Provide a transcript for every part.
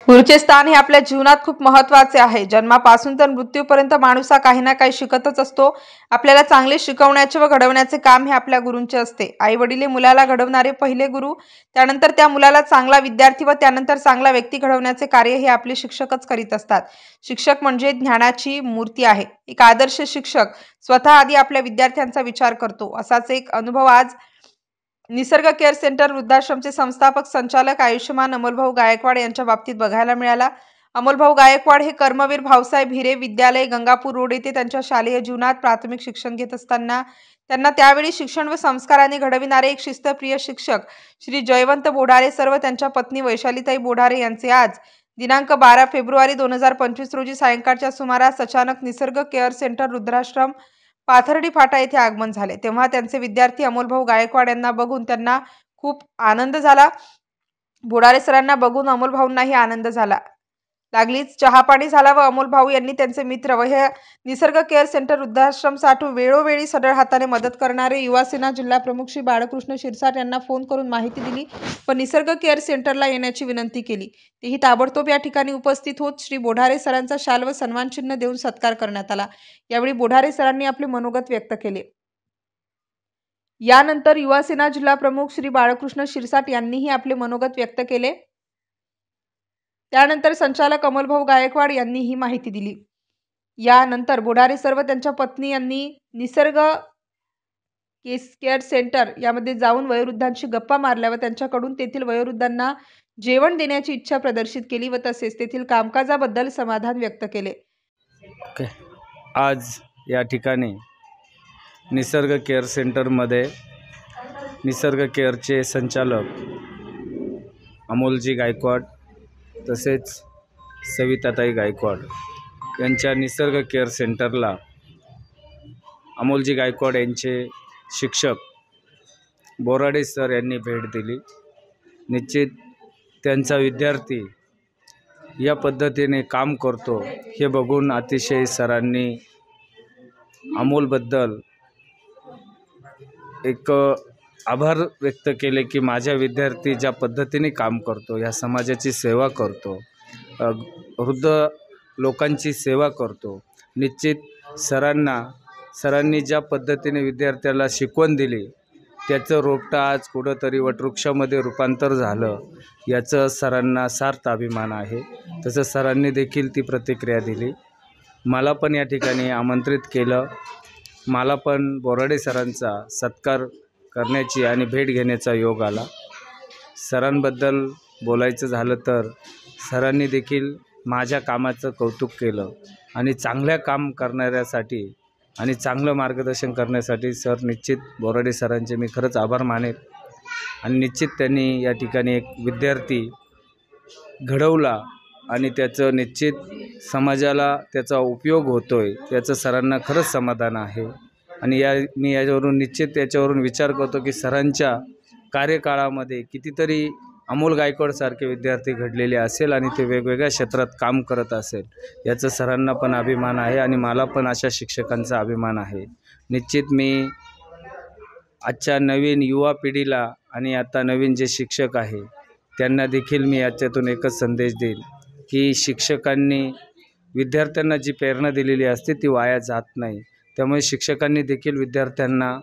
गुरुचे स्थान हे आपल्या जीवनात खूप महत्त्वाचे आहे। जन्मापासून तर मृत्यूपर्यंत माणूस हा काही ना काही शिकतच असतो। आपल्याला चांगले शिकवण्याचे व घडवण्याचे काम हे आपल्या गुरूंचे असते। आई वडील हे मुलाला घडवणारे पहिले गुरु, त्यानंतर त्या मुलाला चांगला विद्यार्थी व त्यानंतर चांगला व्यक्ती घडवण्याचे कार्य हे आपले शिक्षकच करीत असतात। शिक्षक म्हणजे ज्ञानाची मूर्ती आहे। एक आदर्श शिक्षक स्वतः आधी आपल्या विद्यार्थ्यांचा विचार करतो। असाच एक अनुभव आज निसर्ग केअर सेंटर वृद्धाश्रमचे संस्थापक संचालक आयुष्यमान अमोलभाऊ गायकवाड यांच्या बाबतीत बघायला मिळाला। अमोलभाऊ गायकवाड हे कर्मवीर भाऊसाहेब हिरे विद्यालय गंगापूर रोड येथे त्यांच्या शालेय जीवनात प्राथमिक शिक्षण घेत असताना त्यांना त्यावेळी शिक्षण व संस्कारांनी घडविणारे एक शिस्तप्रिय शिक्षक श्री जयवंत बोढारे सर्व त्यांच्या पत्नी वैशालीताई बोढारे यांचे आज दिनांक 12 फेब्रुवारी 2025 रोजी सायंकाळच्या सुमारास अचानक निसर्ग केअर सेंटर वृद्धाश्रम पाथर्डी फाटा येथे आगमन झाले। तेव्हा त्यांचे विद्यार्थी अमोलभाऊ गायकवाड यांना बघून त्यांना खूप आनंद झाला। बोडारे सरांना बघून अमोलभाऊंनाही आनंद झाला। लागलीच चहापाणी झाला व अमोलभाऊ यांनी त्यांचे मित्र व हे निसर्ग केअर सेंटर वृद्धाश्रमसाठी वेळोवेळी सढळ हाताने मदत करणारे युवा सेना जिल्हा प्रमुख श्री बाळकृष्ण शिरसाट यांना फोन करून माहिती दिली व निसर्ग केअर सेंटरला येण्याची विनंती केली। तेही ताबडतोब या ठिकाणी उपस्थित होत श्री बोढारे सरांचा शाल व सन्मान चिन्ह देऊन सत्कार करण्यात आला। यावेळी बोढारे सरांनी आपले मनोगत व्यक्त केले। यानंतर युवा सेना जिल्हा प्रमुख श्री बाळकृष्ण शिरसाट यांनीही आपले मनोगत व्यक्त केले। त्यानंतर संचालक अमोलभाऊ गायकवाड यांनी ही माहिती दिली। यानंतर बोढारे सर्व त्यांच्या पत्नी यांनी निसर्ग केअर सेंटर यामध्ये जाऊन वयोवृद्धांशी गप्पा मारल्या व त्यांच्याकडून तेथील वयोवृद्धांना जेवण देण्याची इच्छा प्रदर्शित केली व तसेच तेथील कामकाजाबद्दल समाधान व्यक्त केले। आज या ठिकाणी निसर्ग केअर सेंटरमध्ये निसर्ग केअरचे संचालक अमोलजी गायकवाड तसेच सविताताई गायकवाड यांच्या निसर्ग केअर सेंटरला अमोलजी गायकवाड यांचे शिक्षक बोराडे सर यांनी भेट दिली। निश्चित त्यांचा विद्यार्थी या पद्धतीने काम करतो हे बघून अतिशय सरांनी अमोलबद्दल एक आभार व्यक्त केले की माझा विद्यार्थी ज्या पद्धतीने काम करतो, या समाजाची सेवा करतो, वृद्ध लोकांची सेवा करतो। निश्चित सरांनी ज्या पद्धतीने विद्यार्थ्याला शिकवण दिली त्याचं रोपटं आज कुठंतरी वटवृक्षामध्ये रूपांतर झालं, याचं सरांना सार्थ अभिमान आहे। तसं सरांनी देखील ती प्रतिक्रिया दिली। मला पण या ठिकाणी आमंत्रित केलं। मला पण बोराडे सरांचा सत्कार करण्याची आणि भेट घेण्याचा योग आला। सरांबद्दल बोलायचं झालं तर सरांनी देखील माझ्या कामाचं कौतुक केलं आणि चांगल्या काम करणाऱ्यासाठी आणि चांगलं मार्गदर्शन करण्यासाठी सर निश्चित बोराडे सरांचे मी खरंच आभार मानेन। आणि निश्चित त्यांनी या ठिकाणी एक विद्यार्थी घडवला आणि त्याचं निश्चित समाजाला त्याचा उपयोग होतोय, याचं सरांना खरंच समाधान आहे। आणि मी याच्यावरून निश्चित त्याच्यावरून विचार करतो की सरांच्या कार्यकाळामध्ये कितीतरी अमोल गायकवाडसारखे विद्यार्थी घडलेले असेल आणि ते वेगवेगळ्या क्षेत्रात काम करत असेल, याचं सरांना पण अभिमान आहे आणि मला पण अशा शिक्षकांचा अभिमान आहे। निश्चित मी आजच्या नवीन युवा पिढीला आणि आता नवीन जे शिक्षक आहे त्यांना देखील मी याच्यातून एकच संदेश देईल की शिक्षकांनी विद्यार्थ्यांना जी प्रेरणा दिलेली असते ती वाया जात नाही। त्यामुळे शिक्षकांनी देखील विद्यार्थ्यांना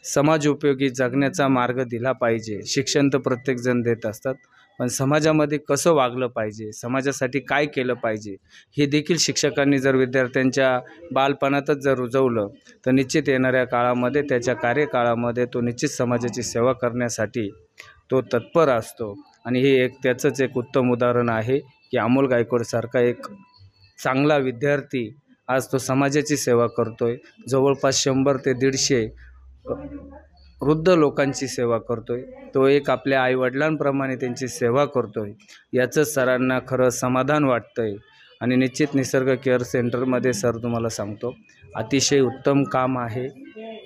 समाज उपयोगी जगण्याचा मार्ग दिला पाहिजे। शिक्षण तर प्रत्येकजण देत असतात, पण समाजामध्ये कसं वागलं पाहिजे, समाजासाठी काय केलं पाहिजे हे देखील शिक्षकांनी जर विद्यार्थ्यांच्या बालपणातच जर रुजवलं तर निश्चित येणाऱ्या काळामध्ये त्याच्या कार्यकाळामध्ये तो निश्चित समाजाची सेवा करण्यासाठी तो तत्पर असतो। आणि हे एक त्याचंच एक उत्तम उदाहरण आहे की अमोल गायकवाडसारखा एक चांगला विद्यार्थी आज तो समाजाची सेवा करतोय। जवळपास 100 ते 150 वृद्ध लोकांची सेवा करतोय। तो एक आपल्या आईवडिलांप्रमाणे त्यांची सेवा करतोय, याचं सरांना खरं समाधान वाटतंय। आणि निश्चित निसर्ग केअर सेंटरमध्ये सर तुम्हाला सांगतो अतिशय उत्तम काम आहे।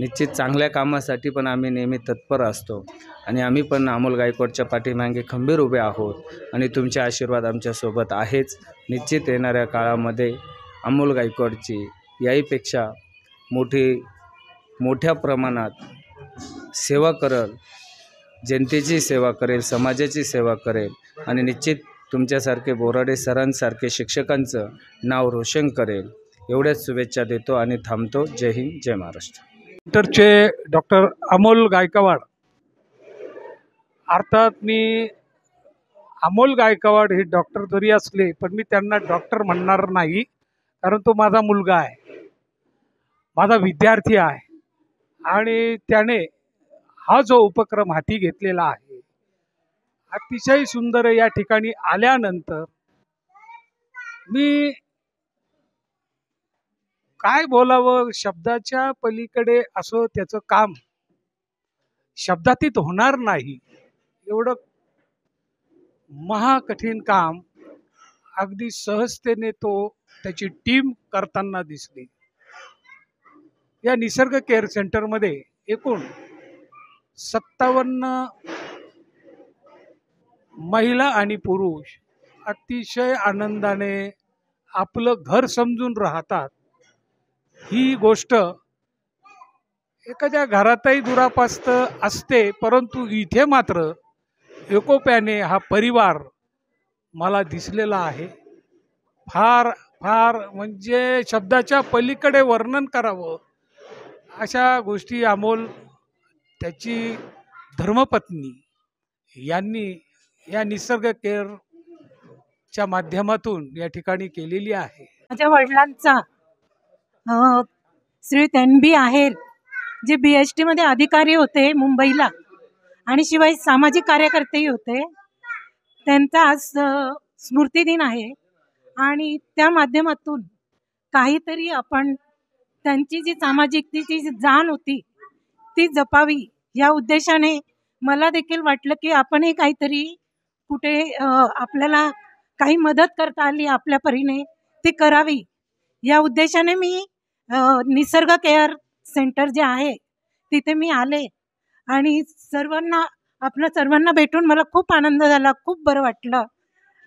निश्चित चांगल्या कामासाठी पण आम्ही नेहमी तत्पर असतो आणि आम्ही पण अमोल गायकवाडच्या पाठीमागे खंबीर उभे आहोत आणि तुमचे आशीर्वाद आमच्यासोबत आहेच। निश्चित येणाऱ्या काळामध्ये अमोल गायकवाडची याहीपेक्षा मोठ्या प्रमाणात सेवा करेल, जनतेची सेवा करेल, समाजाची सेवा करेल आणि निश्चित तुमच्यासारखे बोराडे सरांसारखे शिक्षकांचं नाव रोशन करेल एवढ्याच शुभेच्छा देतो आणि थांबतो. जय हिंद, जय महाराष्ट्र. सेंटरचे डॉक्टर अमोल गायकवाड, अर्थात मी अमोल गायकवाड हे डॉक्टर जरी असले पण मी त्यांना डॉक्टर म्हणणार नाही, कारण तो माझा मुलगा आहे, माझा विद्यार्थी आहे आणि त्याने हा जो उपक्रम हाती घेतलेला आहे अतिशय सुंदर. या ठिकाणी आल्यानंतर मी काय बोलावं, शब्दाच्या पलीकडे असं त्याचं काम शब्दातीत होणार नाही. एवढं महाकठीण काम अगदी सहजतेने तो त्याची टीम करताना दिसली. या निसर्ग केअर सेंटरमध्ये एकूण 57 महिला आणि पुरुष अतिशय आनंदाने आपलं घर समजून राहतात. ही गोष्ट एखाद्या घरातही दुरापास्त असते, परंतु इथे मात्र एकोप्याने हा परिवार मला दिसलेला आहे. फार फार म्हणजे शब्दाच्या पलीकडे वर्णन करावं अशा गोष्टी अमोल, त्याची धर्मपत्नी यांनी या निसर्ग केअरच्या माध्यमातून या ठिकाणी केलेली आहे. माझ्या वडिलांचा श्री NB आहेर, जे BHT मध्ये अधिकारी होते मुंबईला आणि शिवाय सामाजिक कार्यकर्तेही होते, त्यांचा आज स्मृती दिन आहे आणि त्या माध्यमातून काहीतरी आपण त्यांची जी सामाजिकतेची जी जाण होती ती जपावी या उद्देशाने मला देखील वाटलं की आपण हे काहीतरी कुठे आपल्याला काही मदत करता आली आपल्या परीने ती करावी या उद्देशाने मी निसर्ग केअर सेंटर जे आहे तिथे मी आले आणि सर्वांना भेटून मला खूप आनंद झाला, खूप बरं वाटलं.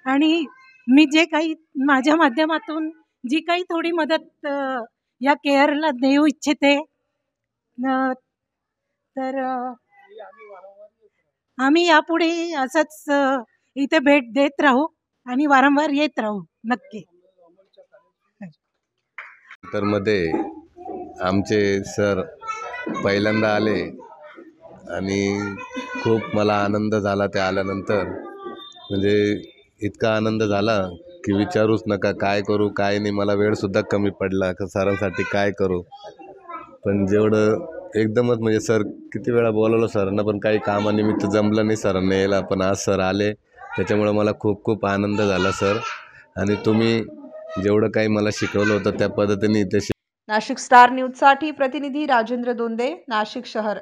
आणि मी जे काही माझ्या माध्यमातून जी काही थोडी मदत या केअरला देऊ इच्छिते, तर आम्ही यापुढे असंच इथे भेट देत राहू आणि वारंवार येत राहू नक्की. तर मध्ये आमचे सर पहिल्यांदा आले आणि खूप मला आनंद झाला. ते आल्यानंतर म्हणजे इतका आनंद झाला की विचारूच नका. काय करू काय नाही, मला वेळसुद्धा कमी पडला का सरांसाठी काय करू. पण जेवढं एकदमच म्हणजे सर किती वेळा बोलवलं सरांना, पण काही कामानिमित्त जमलं नाही सरांना यायला. पण आज सर आले त्याच्यामुळं मला खूप खूप आनंद झाला सर. आणि तुम्ही जेवढं काही मला शिकवलं होतं त्या पद्धतीने इथे नाशिक स्टार न्यूजसाठी प्रतिनिधी राजेंद्र दोंदे, नाशिक शहर.